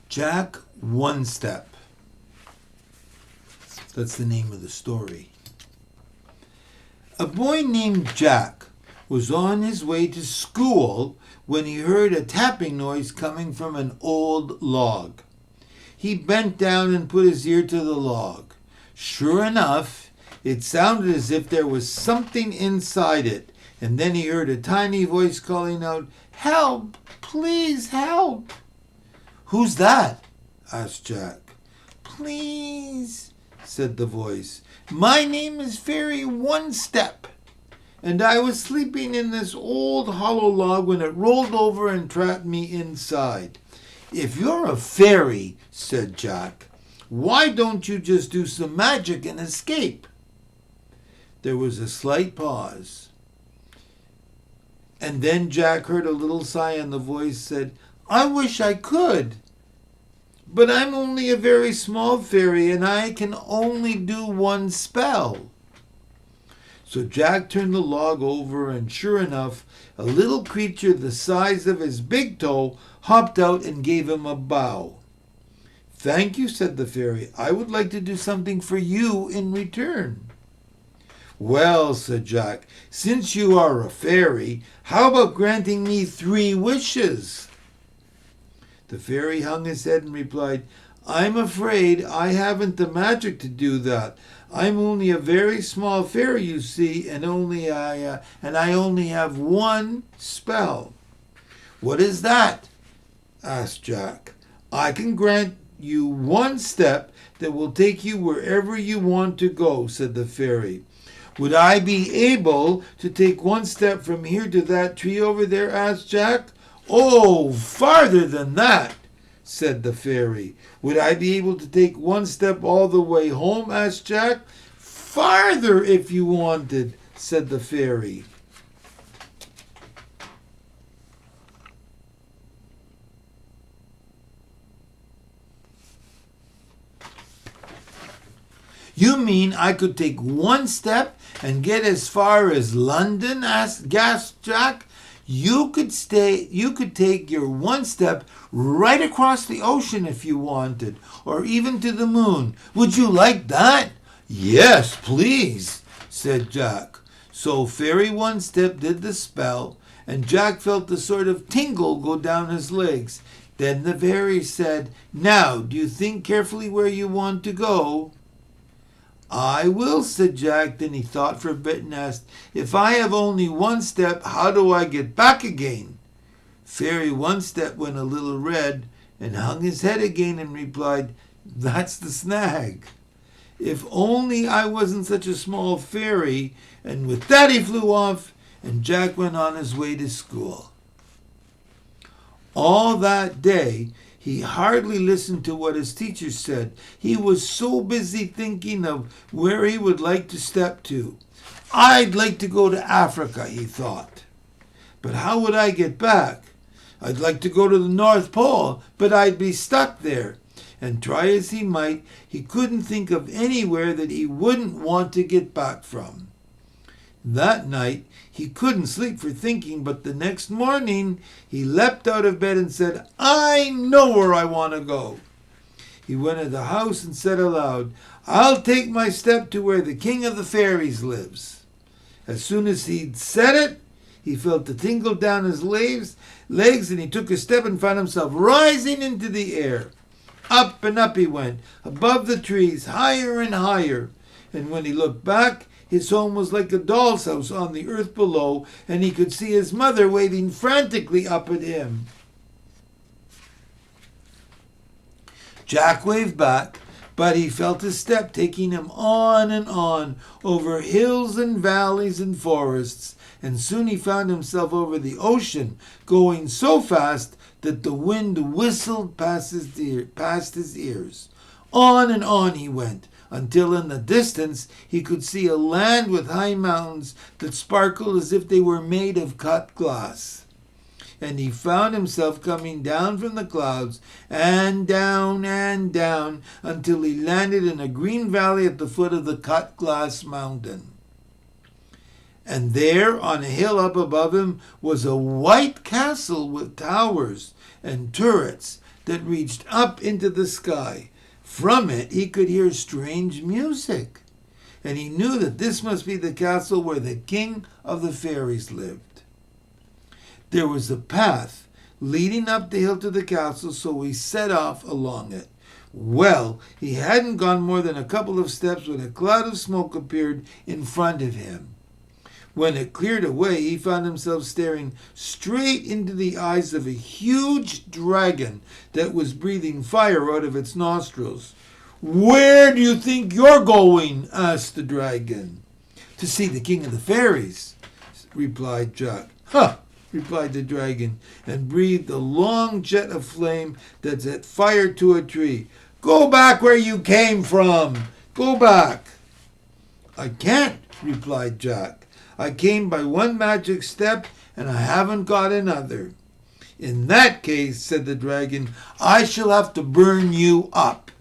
Jack One Step. That's the name of the story. A boy named Jack was on his way to school when he heard a tapping noise coming from an old log. He bent down and put his ear to the log. Sure enough, it sounded as if there was something inside it, and then he heard a tiny voice calling out, "Help! Please help!" "Who's that?" asked Jack. "Please," said the voice. "My name is Fairy One Step, and I was sleeping in this old hollow log when it rolled over and trapped me inside." "If you're a fairy," said Jack, "why don't you just do some magic and escape?" There was a slight pause, and then Jack heard a little sigh, and the voice said, "I wish I could, but I'm only a very small fairy, and I can only do one spell." So Jack turned the log over, and sure enough, a little creature the size of his big toe hopped out and gave him a bow. "Thank you," said the fairy. "I would like to do something for you in return." "Well," said Jack, "since you are a fairy, how about granting me 3 wishes?" The fairy hung his head and replied, "I'm afraid I haven't the magic to do that. I'm only a very small fairy, you see, and I only have one spell." "What is that?" asked Jack. "I can grant you 1 step that will take you wherever you want to go," said the fairy. "Would I be able to take 1 step from here to that tree over there?" asked Jack. "Oh, farther than that," said the fairy. "Would I be able to take 1 step all the way home?" asked Jack. "Farther if you wanted," said the fairy. "You mean I could take 1 step and get as far as London?" gasped Jack. You could take your 1 step right across the ocean if you wanted, or even to the moon. Would you like that?" "Yes, please," said Jack. So Fairy One Step did the spell, and Jack felt a sort of tingle go down his legs. Then the fairy said, "Now, do you think carefully where you want to go?" "I will," said Jack. Then he thought for a bit and asked, "If I have only 1 step, how do I get back again?" Fairy One Step went a little red and hung his head again and replied, "That's the snag. If only I wasn't such a small fairy." And with that he flew off, and Jack went on his way to school. All that day, he hardly listened to what his teacher said. He was so busy thinking of where he would like to step to. "I'd like to go to Africa," he thought. "But how would I get back? I'd like to go to the North Pole, but I'd be stuck there." And try as he might, he couldn't think of anywhere that he wouldn't want to get back from. That night, he couldn't sleep for thinking, but the next morning he leapt out of bed and said, "I know where I want to go." He went to the house and said aloud, "I'll take my step to where the king of the fairies lives." As soon as he'd said it, he felt a tingle down his legs, and he took a step and found himself rising into the air. Up and up he went, above the trees, higher and higher. And when he looked back, his home was like a doll's house on the earth below, and he could see his mother waving frantically up at him. Jack waved back, but he felt his step taking him on and on, over hills and valleys and forests, and soon he found himself over the ocean, going so fast that the wind whistled past his ears. On and on he went, until in the distance he could see a land with high mountains that sparkled as if they were made of cut glass. And he found himself coming down from the clouds, and down, until he landed in a green valley at the foot of the cut glass mountain. And there, on a hill up above him, was a white castle with towers and turrets that reached up into the sky. From it he could hear strange music, and he knew that this must be the castle where the king of the fairies lived. There was a path leading up the hill to the castle, so he set off along it. Well, he hadn't gone more than a couple of steps when a cloud of smoke appeared in front of him. When it cleared away, he found himself staring straight into the eyes of a huge dragon that was breathing fire out of its nostrils. "Where do you think you're going?" asked the dragon. "To see the king of the fairies," replied Jack. "Huh!" replied the dragon, and breathed a long jet of flame that set fire to a tree. "Go back where you came from! Go back!" "I can't," replied Jack. "I came by one magic step, and I haven't got another." "In that case," said the dragon, "I shall have to burn you up."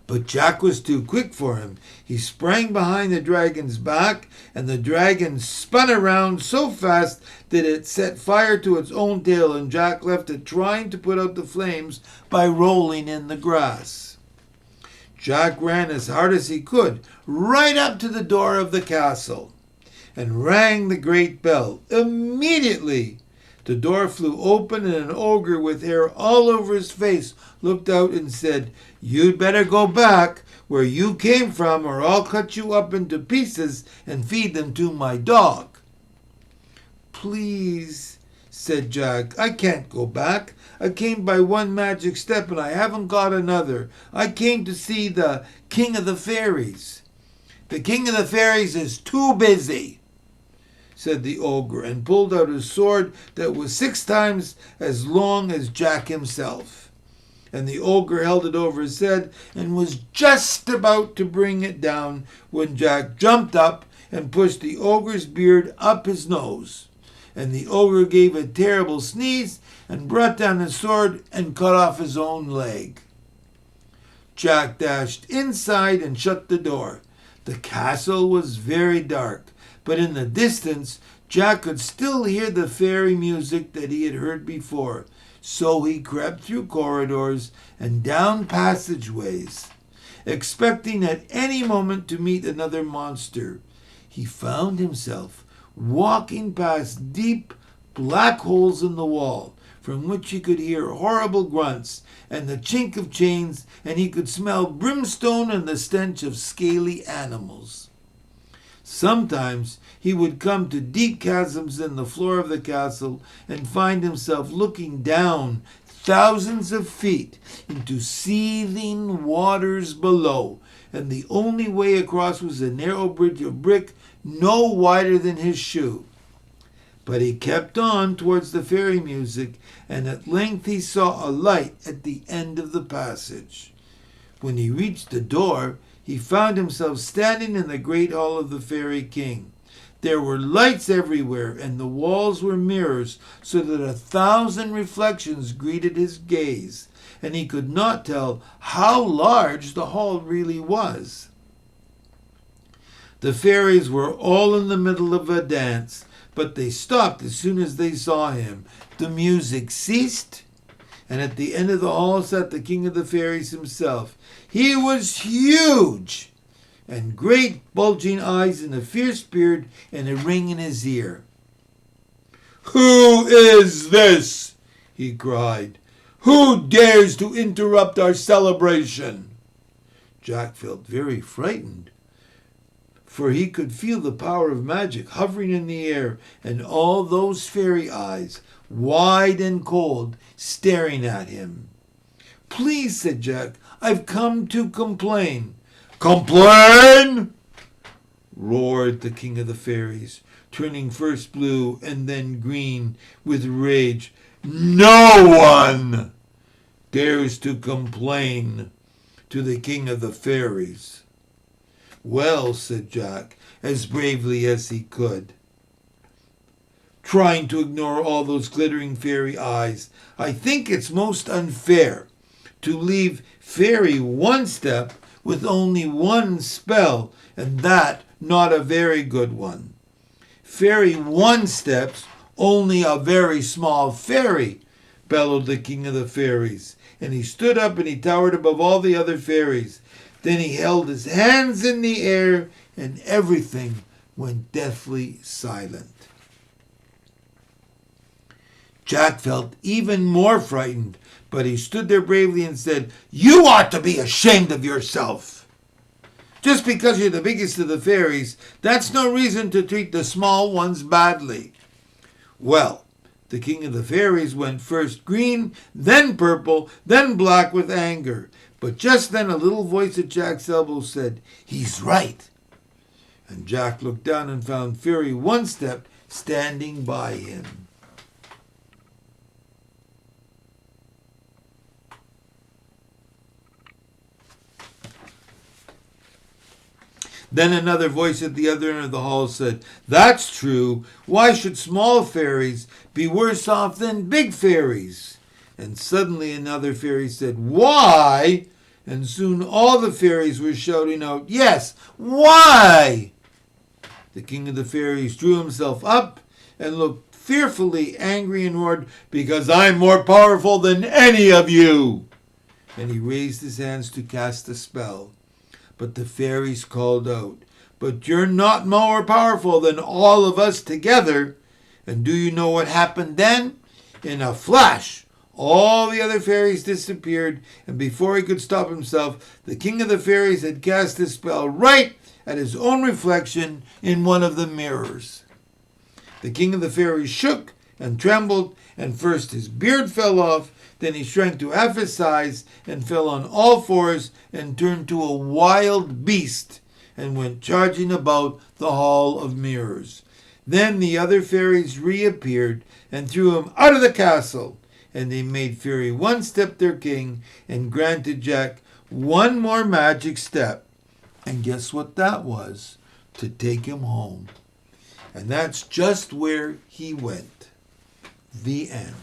But Jack was too quick for him. He sprang behind the dragon's back, and the dragon spun around so fast that it set fire to its own tail, and Jack left it trying to put out the flames by rolling in the grass. Jack ran as hard as he could, right up to the door of the castle, and rang the great bell. Immediately, the door flew open, and an ogre with hair all over his face looked out and said, "You'd better go back where you came from, or I'll cut you up into pieces and feed them to my dog." "Please," said Jack, "I can't go back. I came by one magic step, and I haven't got another. I came to see the king of the fairies." "The king of the fairies is too busy," said the ogre, and pulled out a sword that was 6 times as long as Jack himself. And the ogre held it over his head and was just about to bring it down when Jack jumped up and pushed the ogre's beard up his nose. And the ogre gave a terrible sneeze and brought down his sword and cut off his own leg. Jack dashed inside and shut the door. The castle was very dark, but in the distance Jack could still hear the fairy music that he had heard before. So he crept through corridors and down passageways, expecting at any moment to meet another monster. He found himself walking past deep black holes in the wall, from which he could hear horrible grunts and the chink of chains, and he could smell brimstone and the stench of scaly animals. Sometimes he would come to deep chasms in the floor of the castle and find himself looking down thousands of feet into seething waters below, and the only way across was a narrow bridge of brick no wider than his shoe. But he kept on towards the fairy music, and at length he saw a light at the end of the passage. When he reached the door, he found himself standing in the great hall of the Fairy King. There were lights everywhere, and the walls were mirrors, so that 1,000 reflections greeted his gaze, and he could not tell how large the hall really was. The fairies were all in the middle of a dance, but they stopped as soon as they saw him. The music ceased, and at the end of the hall sat the king of the fairies himself. He was huge, and great bulging eyes and a fierce beard and a ring in his ear. "Who is this?" he cried. "Who dares to interrupt our celebration?" Jack felt very frightened, for he could feel the power of magic hovering in the air, and all those fairy eyes, wide and cold, staring at him. "Please," said Jack, "I've come to complain." "Complain!" roared the king of the fairies, turning first blue and then green with rage. "No one dares to complain to the king of the fairies." "Well," said Jack, as bravely as he could, trying to ignore all those glittering fairy eyes, "I think it's most unfair to leave Fairy One Step with only one spell, and that not a very good one. Fairy One Step's only a very small fairy, bellowed the king of the fairies. And he stood up and he towered above all the other fairies. Then he held his hands in the air and everything went deathly silent. Jack felt even more frightened, but he stood there bravely and said, "You ought to be ashamed of yourself. Just because you're the biggest of the fairies, that's no reason to treat the small ones badly." Well, the king of the fairies went first green, then purple, then black with anger. But just then a little voice at Jack's elbow said, "He's right." And Jack looked down and found Fairy One Step standing by him. Then another voice at the other end of the hall said, "That's true. Why should small fairies be worse off than big fairies?" And suddenly another fairy said, "Why?" And soon all the fairies were shouting out, "Yes, why?" The king of the fairies drew himself up and looked fearfully angry and roared, "Because I'm more powerful than any of you!" And he raised his hands to cast a spell. But the fairies called out, "But you're not more powerful than all of us together." And do you know what happened then? In a flash, all the other fairies disappeared, and before he could stop himself, the king of the fairies had cast his spell right at his own reflection in one of the mirrors. The king of the fairies shook and trembled, and first his beard fell off, then he shrank to half his size and fell on all fours and turned to a wild beast and went charging about the hall of mirrors. Then the other fairies reappeared and threw him out of the castle, and they made Fairy One Step their king and granted Jack one more magic step. And guess what that was? To take him home. And that's just where he went. The end.